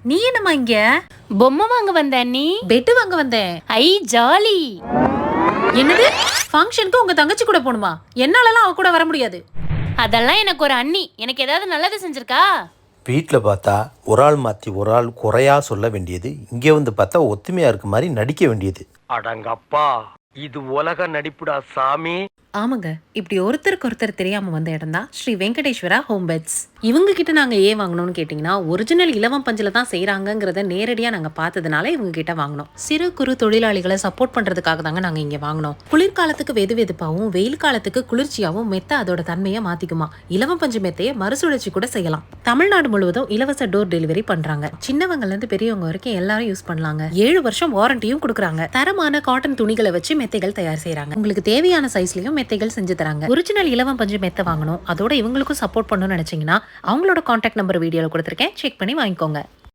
நீ என்னம்மா இங்க? பொம்மை வாங்க வந்த நீ? பெட்டு வாங்க வந்தேன். ஐ ஜாலி. என்னது? ஃபங்க்ஷனுக்கு உங்க தங்கச்சி கூட போணுமா? என்னாலலாம் அவ கூட வர முடியாது. அதெல்லாம் எனக்கு ஒரு அண்ணி. எனக்கு ஏதாவது நல்லது செஞ்சிருக்கா? வீட்டில் பார்த்தா ஒரு ஆள் மாற்றி ஒரு ஆள் குறையா சொல்ல வேண்டியது, இங்கே வந்து பார்த்தா ஒத்துமையாக இருக்க மாதிரி நடிக்க வேண்டியது. அடங்கப்பா, இது உலக நடிப்புடா சாமி. ஆமாங்க, இப்படி ஒருத்தருக்கு ஒருத்தர் தெரியாம வந்த இடம் தான் ஸ்ரீ வெங்கடேஸ்வரா ஹோம் பெட்ஸ். இவங்க கிட்ட நாங்க ஏன் வாங்கணும்னு கேட்டீங்கன்னா, ஒரிஜினல் இலவம் பஞ்சில தான் செய்யறாங்கிறத நேரடியா நாங்க பார்த்ததுனால இவங்க கிட்ட வாங்கினோம். சிறு குறு தொழிலாளிகளை சப்போர்ட் பண்றதுக்காக தாங்க நாங்க இங்க வாங்கினோம். குளிர்காலத்துக்கு வெது வெதுப்பாவும், வெயில் காலத்துக்கு குளிர்ச்சியாவும் மெத்த அதோட தன்மையை மாத்திக்குமா. இலவம் பஞ்சு மெத்தையை மறுசுழற்சி கூட செய்யலாம். தமிழ்நாடு முழுவதும் இலவச டோர் டெலிவரி பண்றாங்க. சின்னவங்கல இருந்து பெரியவங்க வரைக்கும் எல்லாரும் யூஸ் பண்ணலாங்க. 7 வருஷம் வாரண்டியும் கொடுக்குறாங்க. தரமான காட்டன் துணிகளை வச்சு மெத்தைகள் தயார் செய்யறாங்க. உங்களுக்கு தேவையான சைஸ்லயும் மெத்தைகள் செஞ்சு தராங்க. ஒரிஜினல் இலவம் பஞ்சு மெத்தை வாங்கணும், அதோட இவங்களுக்கும் சப்போர்ட் பண்ணணும்னு நினைச்சீங்கன்னா அவங்களோட கான்டாக்ட் நம்பர் வீடியோல கொடுத்திருக்கேன், செக் பண்ணி வாங்கிக்கோங்க.